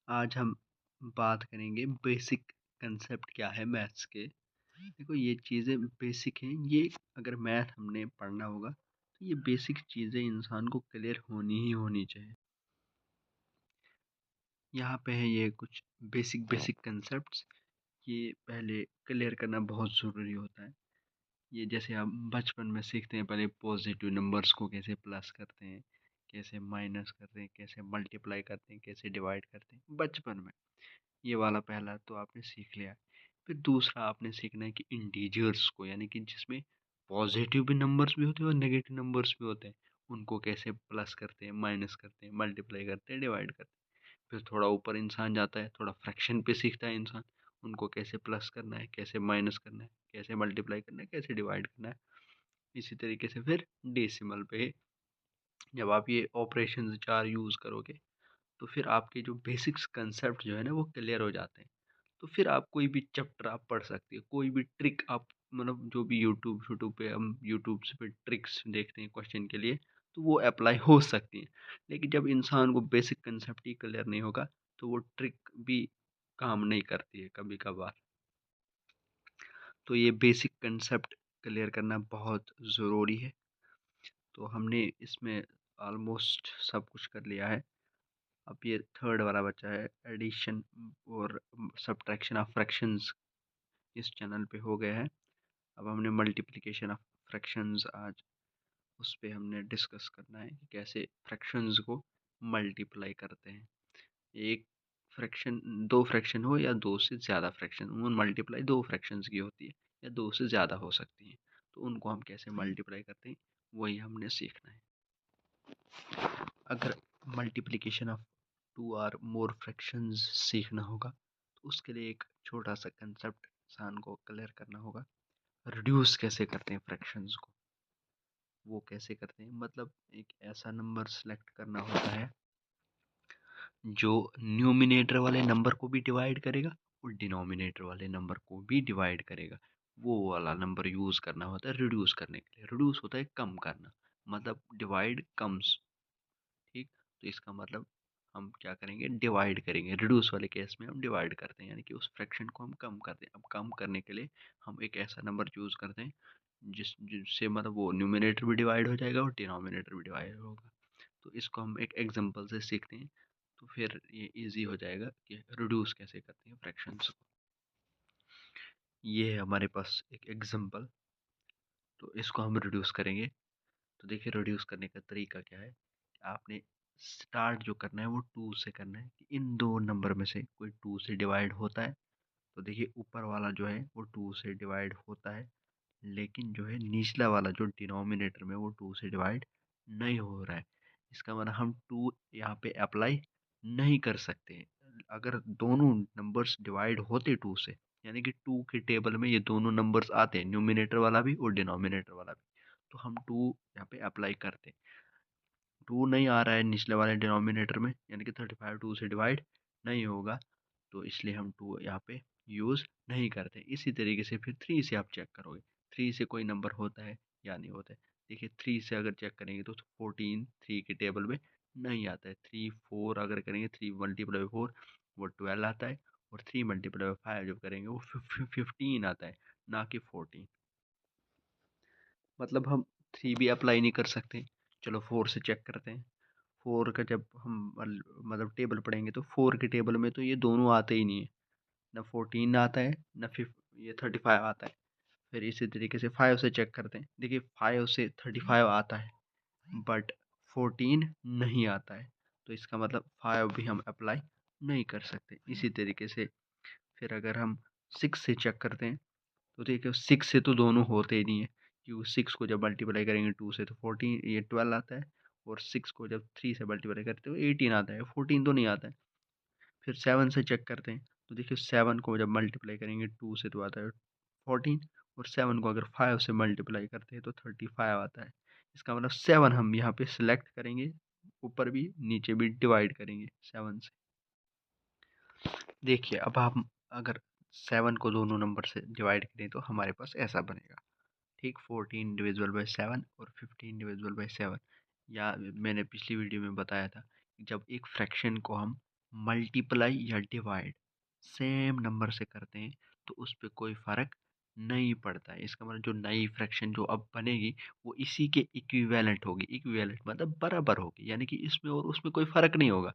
आज हम बात करेंगे बेसिक कंसेप्ट क्या है मैथ्स के। देखो ये चीज़ें बेसिक हैं, ये अगर मैथ हमने पढ़ना होगा तो ये बेसिक चीज़ें इंसान को क्लियर होनी ही होनी चाहिए। यहाँ पे है ये कुछ बेसिक बेसिक कंसेप्ट्स, ये पहले क्लियर करना बहुत ज़रूरी होता है। ये जैसे हम बचपन में सीखते हैं, पहले पॉजिटिव नंबर्स को कैसे प्लस करते हैं, कैसे माइनस करते हैं, कैसे मल्टीप्लाई करते हैं, कैसे डिवाइड करते हैं बचपन में। ये वाला पहला तो आपने सीख लिया। फिर दूसरा आपने सीखना है कि इंटीजर्स को, यानी कि जिसमें पॉजिटिव भी नंबर्स भी होते हैं और नेगेटिव नंबर्स भी होते हैं, उनको कैसे प्लस करते हैं, माइनस करते हैं, मल्टीप्लाई करते हैं, डिवाइड करते हैं। फिर थोड़ा ऊपर इंसान जाता है, थोड़ा फ्रैक्शन पे सीखता है इंसान, उनको कैसे प्लस करना है, कैसे माइनस करना है, कैसे मल्टीप्लाई करना है, कैसे डिवाइड करना है। इसी तरीके से फिर डेसिमल पे जब आप ये ऑपरेशन 4 यूज़ करोगे तो फिर आपके जो बेसिक्स कंसेप्ट जो है ना वो क्लियर हो जाते हैं। तो फिर आप कोई भी चैप्टर आप पढ़ सकते हो, कोई भी ट्रिक आप, मतलब जो भी यूट्यूब यूट्यूब पे हम यूट्यूब से पे ट्रिक्स देखते हैं क्वेश्चन के लिए, तो वो अप्लाई हो सकती हैं। लेकिन जब इंसान को बेसिक कंसेप्ट ही क्लियर नहीं होगा तो वो ट्रिक भी काम नहीं करती है कभी कभार। तो ये बेसिक कंसेप्ट क्लियर करना बहुत ज़रूरी है। तो हमने इसमें ऑलमोस्ट सब कुछ कर लिया है। अब ये थर्ड वाला बचा है, एडिशन और सब्ट्रैक्शन ऑफ फ्रैक्शंस, इस चैनल पे हो गया है। अब हमने मल्टीप्लिकेशन ऑफ फ्रैक्शंस आज उस पे हमने डिस्कस करना है कि कैसे फ्रैक्शंस को मल्टीप्लाई करते हैं। एक फ्रैक्शन, दो फ्रैक्शन हो या दो से ज़्यादा फ्रैक्शन, उन मल्टीप्लाई दो फ्रैक्शंस की होती है या दो से ज़्यादा हो सकती हैं, तो उनको हम कैसे मल्टीप्लाई करते हैं वही हमने सीखना है। अगर multiplication of two or more fractions सीखना होगा तो उसके लिए एक छोटा सा कंसेप्ट इंसान को क्लियर करना होगा। रिड्यूस कैसे करते हैं फ्रैक्शंस को, वो कैसे करते हैं, मतलब एक ऐसा नंबर सेलेक्ट करना होता है जो न्यूमिनेटर वाले नंबर को भी डिवाइड करेगा और डिनोमिनेटर वाले नंबर को भी डिवाइड करेगा। वो वाला नंबर यूज़ करना होता है रिड्यूस करने के लिए। रिड्यूस होता है कम करना, मतलब डिवाइड कम्स, ठीक। तो इसका मतलब हम क्या करेंगे, डिवाइड करेंगे। रिड्यूस वाले केस में हम डिवाइड करते हैं, यानी कि उस फ्रैक्शन को हम कम करते हैं। अब कम करने के लिए हम एक ऐसा नंबर चूज़ करते हैं जिससे मतलब वो न्यूमिनेटर भी डिवाइड हो जाएगा और डिनोमिनेटर भी डिवाइड होगा। तो इसको हम एक एग्जांपल से सीखते हैं, तो फिर ये इजी हो जाएगा कि रिड्यूस कैसे करते हैं फ्रैक्शंस को। ये है हमारे पास एक एग्जांपल, तो इसको हम रिड्यूस करेंगे। तो देखिए रिड्यूस करने का तरीका क्या है। आपने स्टार्ट जो करना है वो टू से करना है कि इन दो नंबर में से कोई टू से डिवाइड होता है। तो देखिए ऊपर वाला जो है वो टू से डिवाइड होता है, लेकिन जो है निचला वाला जो डिनोमिनेटर में वो टू से डिवाइड नहीं हो रहा है। इसका मतलब हम टू यहाँ पे अप्लाई नहीं कर सकते। अगर दोनों नंबर्स डिवाइड होते टू से, यानी कि टू के टेबल में ये दोनों नंबर्स आते हैं, न्यूमिनेटर वाला भी और डिनोमिनेटर वाला भी, तो हम टू यहाँ पे अप्लाई करते। टू नहीं आ रहा है निचले वाले डिनोमिनेटर में, यानी कि 35 टू से डिवाइड नहीं होगा, तो इसलिए हम टू यहाँ पे यूज़ नहीं करते। इसी तरीके से फिर थ्री से आप चेक करोगे, थ्री से कोई नंबर होता है या नहीं होता है। देखिए थ्री से अगर चेक करेंगे तो 14 थ्री के टेबल में नहीं आता है। थ्री फोर अगर करेंगे, थ्री मल्टीप्लाई बाई फोर वो 12 आता है, और थ्री मल्टीप्लाई बाई फाइव जब करेंगे वो 15 आता है, ना कि 14। मतलब हम थ्री भी अप्लाई नहीं कर सकते। चलो फोर से चेक करते हैं। फोर का जब हम मतलब टेबल पढ़ेंगे तो फोर के टेबल में तो ये दोनों आते ही नहीं है, ना 14 आता है ना फिफ ये 35 आता है। फिर इसी तरीके से फाइव से चेक करते हैं। देखिए फाइव से 35 आता है, बट 14 नहीं आता है, तो इसका मतलब फाइव भी हम अप्लाई नहीं कर सकते। इसी तरीके से फिर अगर हम सिक्स से चेक करते हैं तो देखिए सिक्स से तो दोनों होते ही नहीं है, क्योंकि सिक्स को जब मल्टीप्लाई करेंगे टू से तो 14 ये 12 आता है, और सिक्स को जब थ्री से मल्टीप्लाई करते हो 18 आता है, 14 तो नहीं आता है। फिर सेवन से चेक करते हैं तो देखिए सेवन को जब मल्टीप्लाई करेंगे टू से तो आता है 14, और सेवन को अगर फाइव से मल्टीप्लाई करते हैं तो 35 आता है। इसका मतलब सेवन हम यहाँ पे सिलेक्ट करेंगे, ऊपर भी नीचे भी डिवाइड करेंगे सेवन से। देखिए अब हम अगर सेवन को दोनों नंबर से डिवाइड करें तो हमारे पास ऐसा बनेगा, ठीक। 14 डिविजिबल बाई सेवन और 15 डिविजिबल बाई सेवन। या मैंने पिछली वीडियो में बताया था कि जब एक फ्रैक्शन को हम मल्टीप्लाई या डिवाइड सेम नंबर से करते हैं तो उस पे कोई फ़र्क नहीं पड़ता है। इसका मतलब जो नई फ्रैक्शन जो अब बनेगी वो इसी के इक्विवेलेंट होगी। इक्विवेलेंट मतलब बराबर होगी, यानी कि इसमें और उसमें कोई फ़र्क नहीं होगा।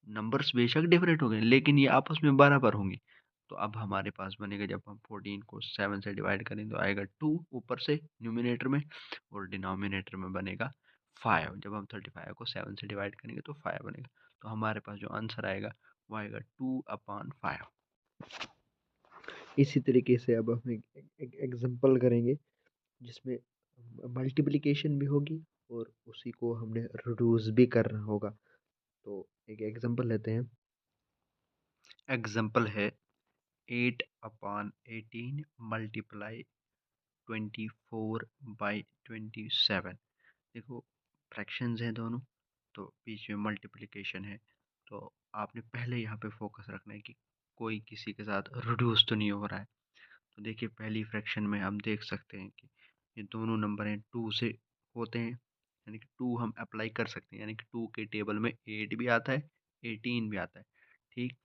नंबर्स बेशक डिफरेंट होंगे लेकिन ये आपस में बराबर होंगी। तो अब हमारे पास बनेगा, जब हम 14 को 7 से डिवाइड करें तो आएगा 2 ऊपर से न्यूमरेटर में, और डिनोमिनेटर में बनेगा 5। जब हम 35 को 7 से डिवाइड करेंगे तो 5 बनेगा। तो हमारे पास जो आंसर आएगा वो आएगा 2/5। इसी तरीके से अब हम एक एग्जांपल करेंगे जिसमें मल्टीप्लिकेशन भी होगी और उसी को हमने रिड्यूस भी करना होगा। तो एक एग्जांपल लेते हैं। एग्जांपल है 8/18 मल्टीप्लाई 24/27। देखो, फ्रैक्शंस हैं दोनों, तो बीच में मल्टीप्लिकेशन है। तो आपने पहले यहाँ पे फोकस रखना है कि कोई किसी के साथ रिड्यूस तो नहीं हो रहा है। तो देखिए, पहली फ्रैक्शन में हम देख सकते हैं कि ये दोनों नंबर हैं 2 से होते हैं, यानी कि 2 हम अप्लाई कर सकते हैं, यानी कि 2 के टेबल में 8 भी आता है, 18 भी आता है। ठीक।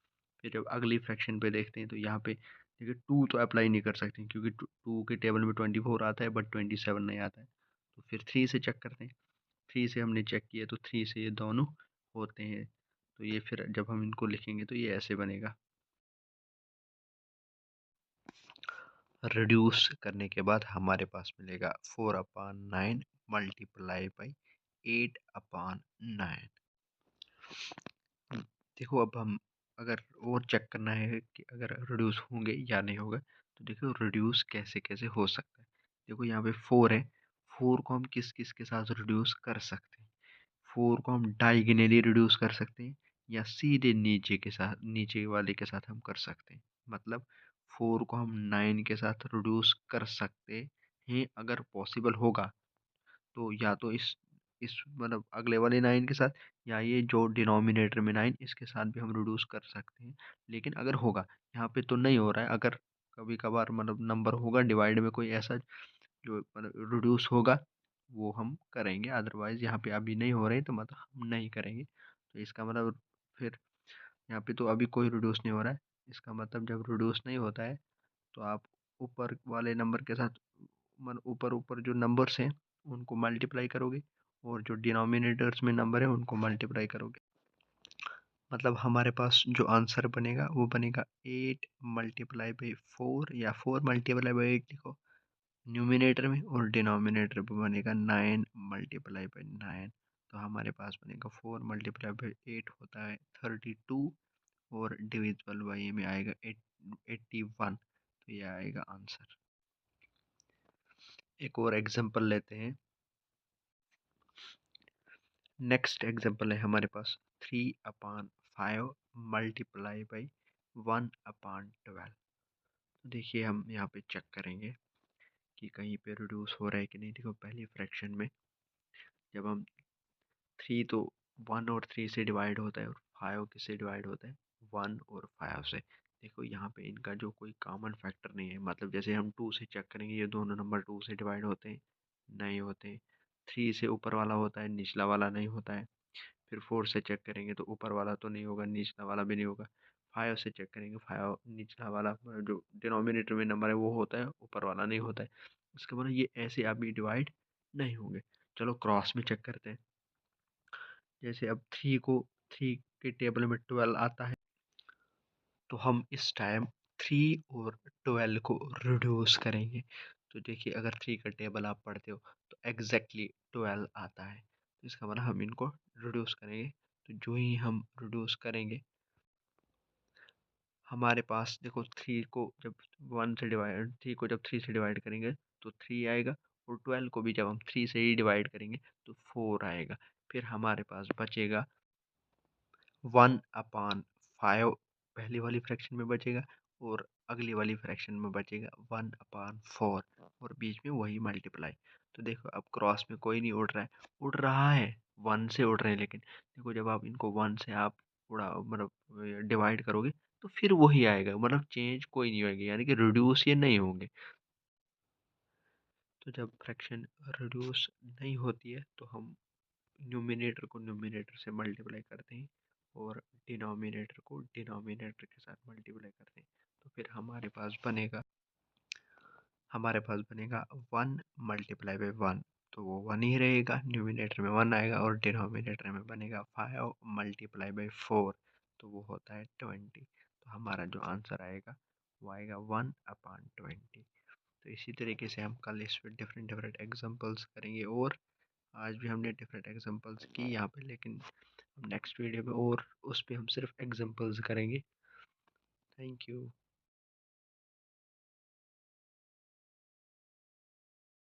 फिर जब अगली फ्रैक्शन पे देखते हैं तो यहाँ पे देखिए 2 तो अप्लाई नहीं कर सकते क्योंकि 2 के टेबल में 24 आता है बट 27 नहीं आता है। तो फिर 3 से चेक करते हैं। 3 से हमने चेक किया तो 3 से ये दोनों होते हैं। तो ये फिर जब हम इनको लिखेंगे तो ये ऐसे बनेगा। रिड्यूस करने के बाद हमारे पास मिलेगा 4/9 मल्टीप्लाई बाई 8/9। देखो, अब हम अगर और चेक करना है कि अगर रिड्यूस होंगे या नहीं होगा, तो देखो रिड्यूस कैसे कैसे हो सकता है। देखो, यहाँ पे 4 है। 4 को हम किस किस के साथ रिड्यूस कर सकते हैं? 4 को हम डायगोनली रिड्यूस कर सकते हैं या सीधे नीचे के साथ, नीचे वाले के साथ हम कर सकते हैं। मतलब 4 को हम 9 के साथ रिड्यूस कर सकते हैं अगर पॉसिबल होगा, तो या तो इस मतलब अगले वाले 9 के साथ, या ये जो डिनोमिनेटर में 9 इसके साथ भी हम रिड्यूस कर सकते हैं। लेकिन अगर होगा, यहाँ पे तो नहीं हो रहा है। अगर कभी कभार मतलब नंबर होगा डिवाइड में कोई ऐसा जो मतलब रिड्यूस होगा, वो हम करेंगे। अदरवाइज यहाँ पे अभी नहीं हो रहे तो मतलब हम नहीं करेंगे। तो इसका मतलब फिर यहाँ पे तो अभी कोई रिड्यूस नहीं हो रहा है। इसका मतलब जब रिड्यूस नहीं होता है तो आप ऊपर वाले नंबर के साथ मन ऊपर ऊपर जो नंबर्स हैं उनको मल्टीप्लाई करोगे, और जो डिनोमिनेटर्स में नंबर है उनको मल्टीप्लाई करोगे। मतलब हमारे पास जो आंसर बनेगा वो बनेगा 8 मल्टीप्लाई बाई 4, या 4 मल्टीप्लाई बाई 8 लिखो न्यूमिनेटर में, और डिनोमिनेटर पे बनेगा 9 मल्टीप्लाई बाई 9। तो हमारे पास बनेगा 4 मल्टीप्लाई बाई 8 होता है 32, और डिविजिबल बाई में आएगा 81। तो ये आएगा आंसर। एक और एग्जांपल लेते हैं। नेक्स्ट एग्जांपल है हमारे पास 3/5 मल्टीप्लाई बाई 1/12। देखिए, हम यहाँ पे चेक करेंगे कि कहीं पे रिड्यूस हो रहा है कि नहीं। देखो, पहली फ्रैक्शन में जब हम 3 तो 1 और 3 से डिवाइड होता है, और 5 किससे डिवाइड होता है? 1 और 5 से। देखो, यहाँ पे इनका जो कोई कॉमन फैक्टर नहीं है। मतलब जैसे हम 2 से चेक करेंगे, ये दोनों नंबर 2 से डिवाइड होते हैं? नहीं होते। 3 से ऊपर वाला होता है, निचला वाला नहीं होता है। फिर 4 से चेक करेंगे तो ऊपर वाला तो नहीं होगा, निचला वाला भी नहीं होगा। 5 से चेक करेंगे, 5 निचला वाला जो डिनोमिनेटर में नंबर है वो होता है, ऊपर वाला नहीं होता है। इसका मतलब ये ऐसे अभी डिवाइड नहीं होंगे। चलो क्रॉस में चेक करते हैं। जैसे अब 3 के टेबल में 12 आता है, तो हम इस टाइम 3 और 12 को रिड्यूस करेंगे। तो देखिए, अगर 3 का टेबल आप पढ़ते हो तो एग्जैक्टली 12 आता है। तो इसका मतलब हम इनको रिड्यूस करेंगे। तो जो ही हम रिड्यूस करेंगे, हमारे पास देखो 3 को जब 3 से डिवाइड करेंगे तो 3 आएगा, और 12 को भी जब हम 3 से ही डिवाइड करेंगे तो 4 आएगा। फिर हमारे पास बचेगा 1/5 पहली वाली फ्रैक्शन में बचेगा, और अगली वाली फ्रैक्शन में बचेगा 1/4, और बीच में वही मल्टीप्लाई। तो देखो, अब क्रॉस में कोई नहीं उड़ रहा है। उड़ रहा है 1 से उड़ रहे हैं, लेकिन देखो जब आप इनको 1 से आप उड़ा मतलब डिवाइड करोगे तो फिर वही आएगा। मतलब चेंज कोई नहीं होगी, यानी कि रिड्यूस ये नहीं होंगे। तो जब फ्रैक्शन रिड्यूस नहीं होती है तो हम न्यूमिनेटर को न्यूमिनेटर से मल्टीप्लाई करते हैं, और डिनोमिनेटर को डिनोमिनेटर के साथ मल्टीप्लाई कर दें, तो फिर हमारे पास बनेगा 1 × 1, तो वो 1 ही रहेगा, न्यूमिनेटर में 1 आएगा और डिनोमिनेटर में बनेगा 5 × 4, तो वो होता है 20। तो हमारा जो आंसर आएगा वो आएगा 1/20। तो इसी तरीके से हम कल इस पर डिफरेंट डिफरेंट एग्जांपल्स करेंगे, और आज भी हमने डिफरेंट एग्जांपल्स की यहाँ पे, लेकिन नेक्स्ट वीडियो में और उस पे हम सिर्फ एग्जांपल्स करेंगे। Thank you.